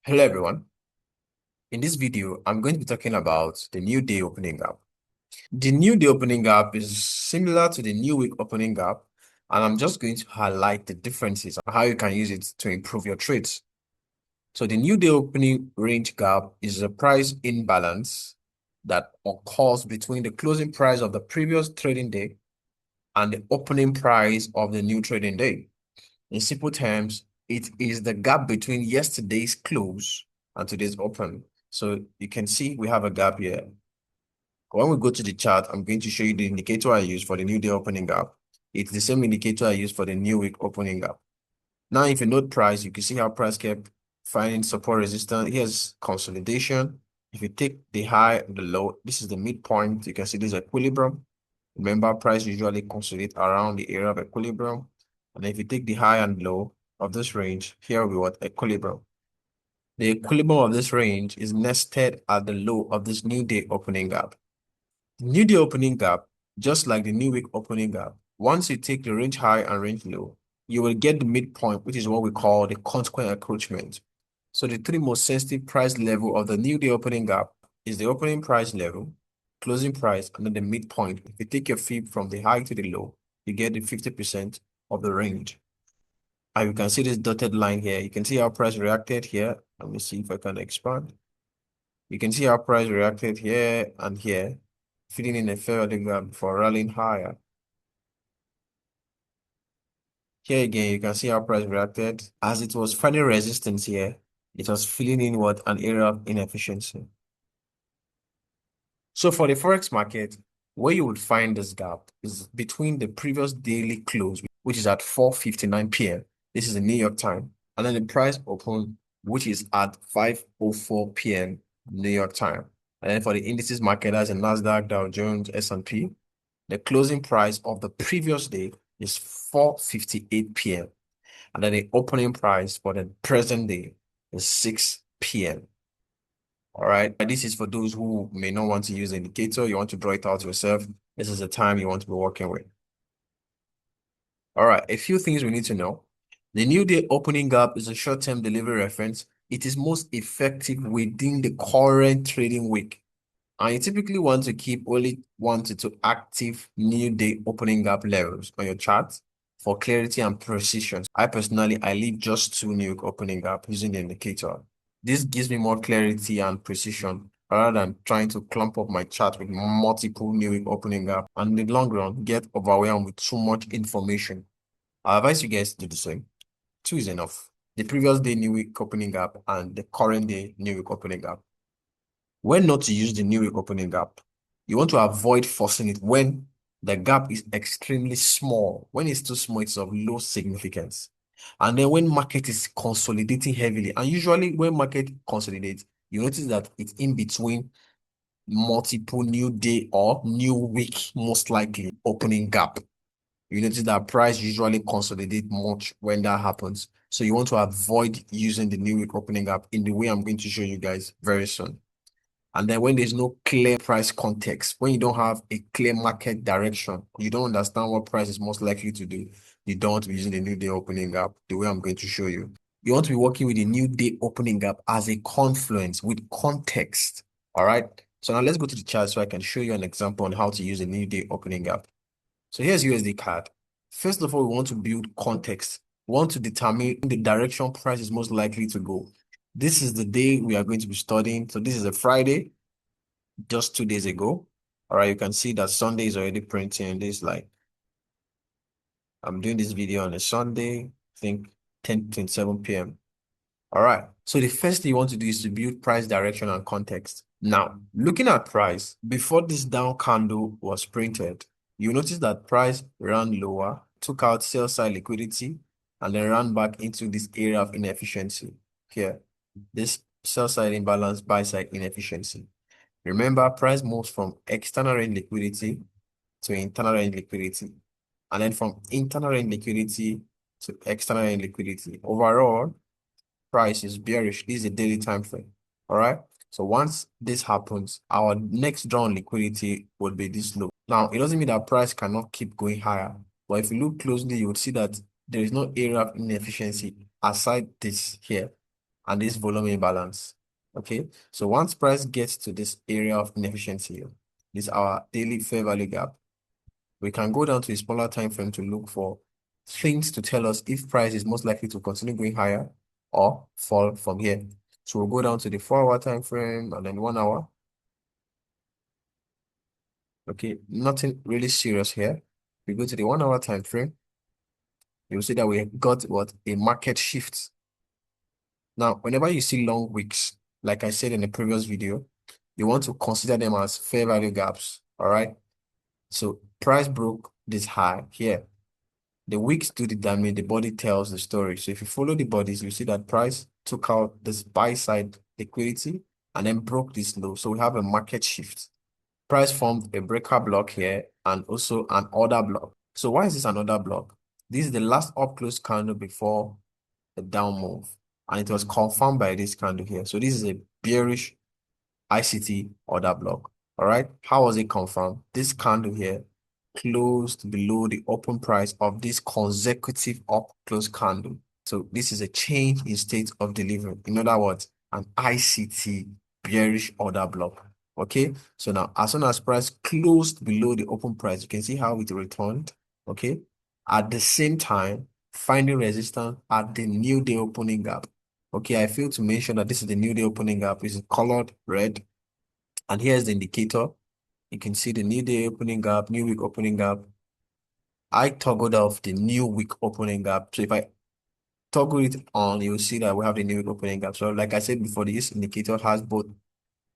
Hello everyone. In this video, I'm going to be talking about the new day opening gap. The new day opening gap is similar to the new week opening gap, and I'm just going to highlight the differences and how you can use it to improve your trades. So the new day opening range gap is a price imbalance that occurs between the closing price of the previous trading day and the opening price of the new trading day. In simple terms, it is the gap between yesterday's close and today's open. So you can see we have a gap here. When we go to the chart, I'm going to show you the indicator I use for the new day opening gap. It's the same indicator I use for the new week opening gap. Now, if you note price, you can see how price kept finding support resistance. Here's consolidation. If you take the high and the low, this is the midpoint. You can see this equilibrium. Remember, price usually consolidate around the area of equilibrium. And if you take the high and low of this range, here we want equilibrium. The equilibrium of this range is nested at the low of this new day opening gap. The new day opening gap, just like the new week opening gap, once you take the range high and range low, you will get the midpoint, which is what we call the consequent encroachment. So the three most sensitive price level of the new day opening gap is the opening price level, closing price, and then the midpoint. If you take your fib from the high to the low, you get the 50% of the range. And you can see this dotted line here. You can see how price reacted here. Let me see if I can expand. You can see how price reacted here and here, filling in a fair gap before rallying higher. Here again, you can see how price reacted. As it was finding resistance here, it was filling in what an area of inefficiency. So for the Forex market, where you would find this gap is between the previous daily close, which is at 4:59 p.m. This is the New York time. And then the price open, which is at 5:04 p.m. New York time. And then for the indices market, that's the Nasdaq, Dow Jones, S&P, the closing price of the previous day is 4:58 p.m. And then the opening price for the present day is 6 p.m. All right. This is for those who may not want to use the indicator. You want to draw it out yourself. This is the time you want to be working with. All right. A few things we need to know. The new day opening gap is a short-term delivery reference. It is most effective within the current trading week. And you typically want to keep only 1 to 2 active new day opening gap levels on your chart for clarity and precision. I leave just 2 new opening gap using the indicator. This gives me more clarity and precision rather than trying to clump up my chart with multiple new week opening gap and in the long run get overwhelmed with too much information. I advise you guys to do the same. 2 is enough. The previous day new week opening gap and the current day new week opening gap. When not to use the new week opening gap, you want to avoid forcing it when the gap is extremely small. When it's too small, it's of low significance. And then when market is consolidating heavily, and usually when market consolidates, you notice that it's in between multiple new day or new week, most likely opening gap. You notice that price usually consolidate much when that happens. So you want to avoid using the new week opening gap in the way I'm going to show you guys very soon. And then when there's no clear price context, when you don't have a clear market direction, you don't understand what price is most likely to do, you don't want to be using the new day opening gap the way I'm going to show you. You want to be working with the new day opening gap as a confluence with context. All right. So now let's go to the chart so I can show you an example on how to use a new day opening gap. So here's USD CAD. First of all, we want to build context. We want to determine the direction price is most likely to go. This is the day we are going to be studying. So this is a Friday, just 2 days ago. All right, you can see that Sunday is already printing this like I'm doing this video on a Sunday, I think 10:27 p.m. All right. So the first thing you want to do is to build price direction and context. Now, looking at price, before this down candle was printed, you notice that price ran lower, took out sell side liquidity, and then ran back into this area of inefficiency here. This sell side imbalance, buy side inefficiency. Remember, price moves from external range liquidity to internal range liquidity, and then from internal range liquidity to external range liquidity. Overall, price is bearish. This is a daily time frame. All right. So once this happens, our next draw on liquidity would be this low. Now, it doesn't mean that price cannot keep going higher. But if you look closely, you would see that there is no area of inefficiency aside this here. and this volume imbalance. Okay, so once price gets to this area of inefficiency, this is our daily fair value gap. We can go down to a smaller time frame to look for things to tell us if price is most likely to continue going higher or fall from here. So we'll go down to the 4-hour time frame and then 1 hour. Okay, nothing really serious here. We go to the 1 hour time frame. You'll see that we got what? A market shift. Now, whenever you see long wicks, like I said in the previous video, you want to consider them as fair value gaps. All right. So price broke this high here. The wicks do the damage, the body tells the story. So if you follow the bodies, you see that price took out this buy side liquidity and then broke this low. So we have a market shift. Price formed a breaker block here and also an order block. So why is this an order block? This is the last up close candle before a down move. And it was confirmed by this candle here. So this is a bearish ICT order block. All right. How was it confirmed? This candle here closed below the open price of this consecutive up close candle. So this is a change in state of delivery. In other words, an ICT bearish order block. Okay. So now as soon as price closed below the open price, you can see how it returned. Okay. At the same time, finding resistance at the new day opening gap. Okay, I failed to mention that this is the new day opening gap. It's colored red. And here's the indicator. You can see the new day opening gap, new week opening gap. I toggled off the new week opening gap. So if I toggle it on, you'll see that we have the new week opening gap. So like I said before, this indicator has both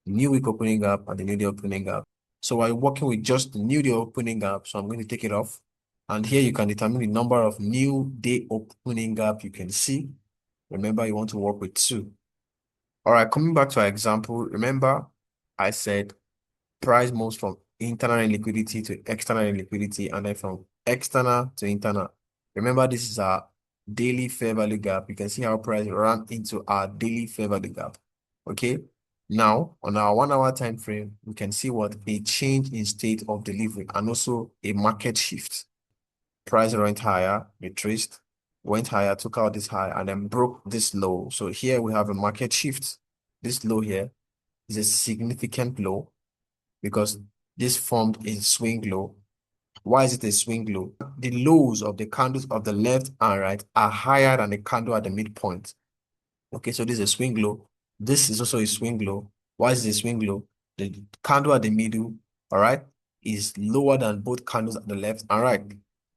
the new week opening gap and the new day opening gap. So we're working with just the new day opening gap. So I'm going to take it off. And here you can determine the number of new day opening gap you can see. Remember, you want to work with 2. All right, coming back to our example, remember I said price moves from internal liquidity to external liquidity and then from external to internal. Remember, this is our daily fair value gap. You can see how price ran into our daily fair value gap. Okay. Now, on our 1 hour time frame, we can see what a change in state of delivery and also a market shift. Price went higher, retraced, went higher, took out this high, and then broke this low. So here we have a market shift. This low here is a significant low because this formed a swing low. Why is it a swing low? The lows of the candles of the left and right are higher than the candle at the midpoint. Okay, so this is a swing low. This is also a swing low. Why is it a swing low? The candle at the middle, all right, is lower than both candles at the left and right.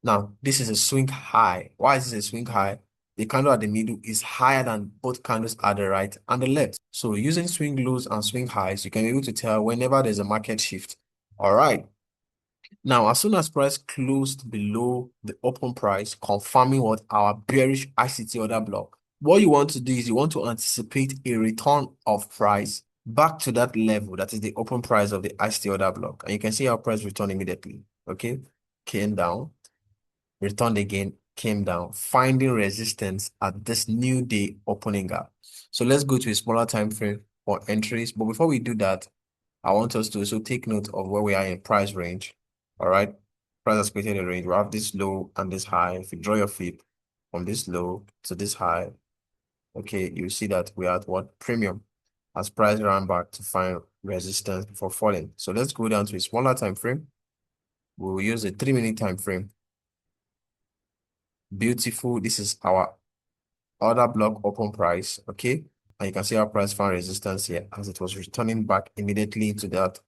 Now, this is a swing high. Why is this a swing high? The candle at the middle is higher than both candles at the right and the left. So using swing lows and swing highs, you can be able to tell whenever there's a market shift. All right. Now, as soon as price closed below the open price, confirming what our bearish ICT order block, what you want to do is you want to anticipate a return of price back to that level, that is the open price of the ICT order block. And you can see how price returned immediately. Okay, came down, returned again, came down, finding resistance at this new day opening gap. So let's go to a smaller time frame for entries. But before we do that, I want us to also take note of where we are in price range. All right. Price has created a range. We have this low and this high. If you draw your feet from this low to this high, okay, you see that we are at what? Premium. As price ran back to find resistance before falling. So let's go down to a smaller time frame. We will use a 3-minute time frame. Beautiful. This is our order block open price. Okay. And you can see our price found resistance here as it was returning back immediately into that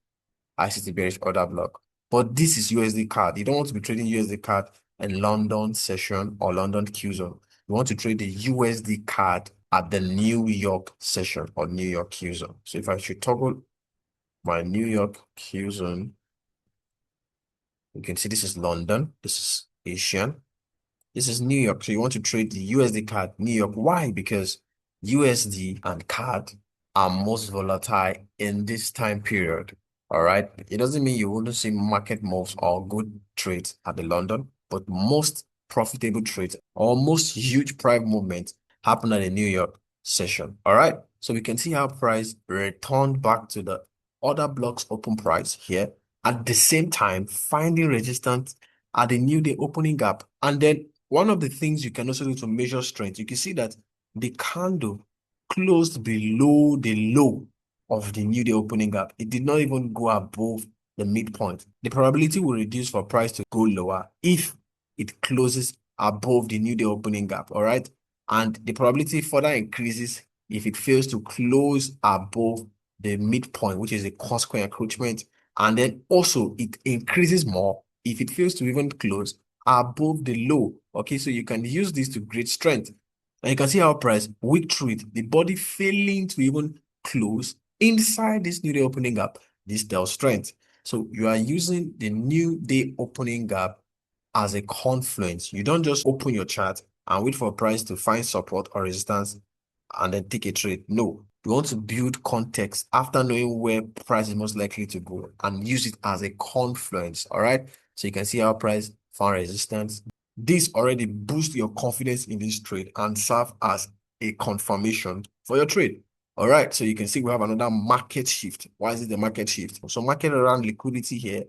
ICT bearish order block. But this is USD CAD. You don't want to be trading USD CAD in London session or London Q zone. You want to trade the USD CAD at the New York session or New York Q zone. So if I should toggle my New York Q zone, you can see this is London, this is Asian, this is New York. So you want to trade the USD CAD New York. Why? Because USD and CAD are most volatile in this time period. All right. It doesn't mean you wouldn't see market moves or good trades at the London, but most profitable trades or most huge price movements happen at the New York session. All right. So we can see how price returned back to the order blocks open price here. At the same time, finding resistance at the new day opening gap. And then one of the things you can also do to measure strength, you can see that the candle closed below the low of the new day opening gap. It did not even go above the midpoint. The probability will reduce for price to go lower if it closes above the new day opening gap. All right. And the probability further increases if it fails to close above the midpoint, which is a cost square encroachment. And then also it increases more if it fails to even close above the low. Okay, so you can use this to great strength. And you can see our price weak through it, the body failing to even close inside this new day opening gap. This tells strength. So you are using the new day opening gap as a confluence. You don't just open your chart and wait for a price to find support or resistance and then take a trade. No, you want to build context after knowing where price is most likely to go and use it as a confluence. All right. So you can see our price found resistance. This already boosts your confidence in this trade and serve as a confirmation for your trade. All right. So you can see we have another market shift. Why is it the market shift? So market around liquidity here.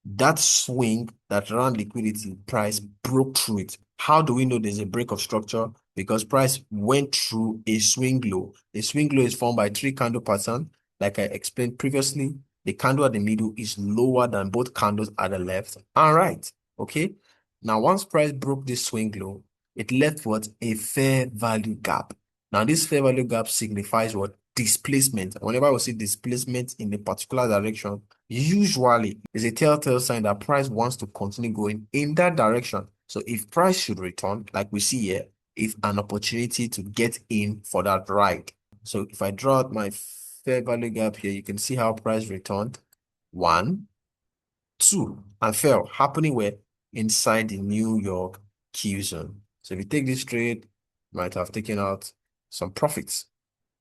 That swing that ran liquidity, price broke through it. How do we know there's a break of structure? Because price went through a swing low. A swing low is formed by 3 candle pattern. Like I explained previously, the candle at the middle is lower than both candles at the left and right. Okay. Now, once price broke this swing low, it left what? A fair value gap. Now, this fair value gap signifies what? Displacement. Whenever we see displacement in a particular direction, usually is a telltale sign that price wants to continue going in that direction. So if price should return, like we see here, it's an opportunity to get in for that ride. So if I draw out my fair value gap here, you can see how price returned. 1, 2, and fell, happening where? Inside the New York Q zone. So if you take this trade, you might have taken out some profits.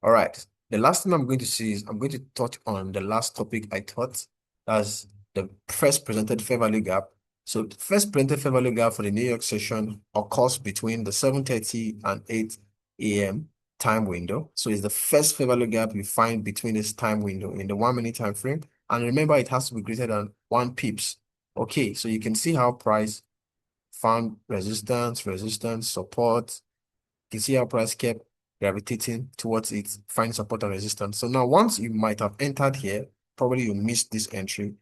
All right. The last thing I'm going to see is I'm going to touch on the last topic I taught. That's the first presented fair value gap. So the first presented fair value gap for the New York session occurs between the 7:30 and 8 a.m. time window. So it's the first fair value gap you find between this time window in the 1 minute time frame. And remember, it has to be greater than 1 pips. Okay, so you can see how price found resistance, support. You can see how price kept gravitating towards it, find support and resistance. So now once you might have entered here, probably you missed this entry,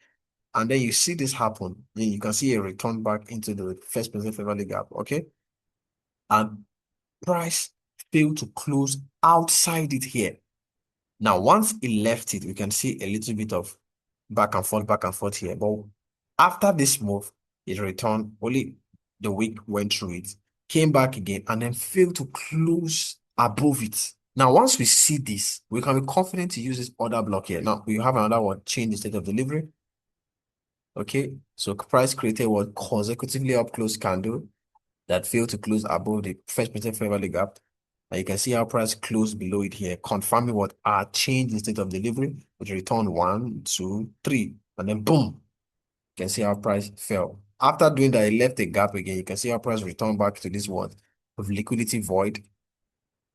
and then you see this happen, then you can see a return back into the first present fair value gap, okay? And price failed to close outside it here. Now, once it left it, we can see a little bit of back and forth here. But after this move, it returned, only the wick went through it, came back again, and then failed to close above it. Now, once we see this, we can be confident to use this order block here. Now, we have another one, change the state of delivery. Okay, so price created was consecutively up close candle that failed to close above the first percent fair value gap. And you can see how price closed below it here, confirming what our change in state of delivery, which returned 1, 2, 3, and then boom, you can see how price fell. After doing that, it left a gap again. You can see how price returned back to this one of liquidity void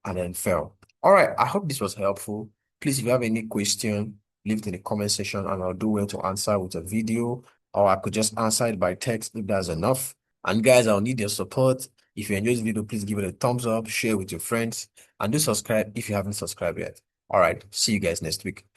and then fell. All right, I hope this was helpful. Please, if you have any question, leave it in the comment section and I'll do well to answer with a video, or I could just answer it by text if that's enough. And guys, I'll need your support. If you enjoyed this video, please give it a thumbs up, share with your friends, and do subscribe if you haven't subscribed yet. All right, see you guys next week.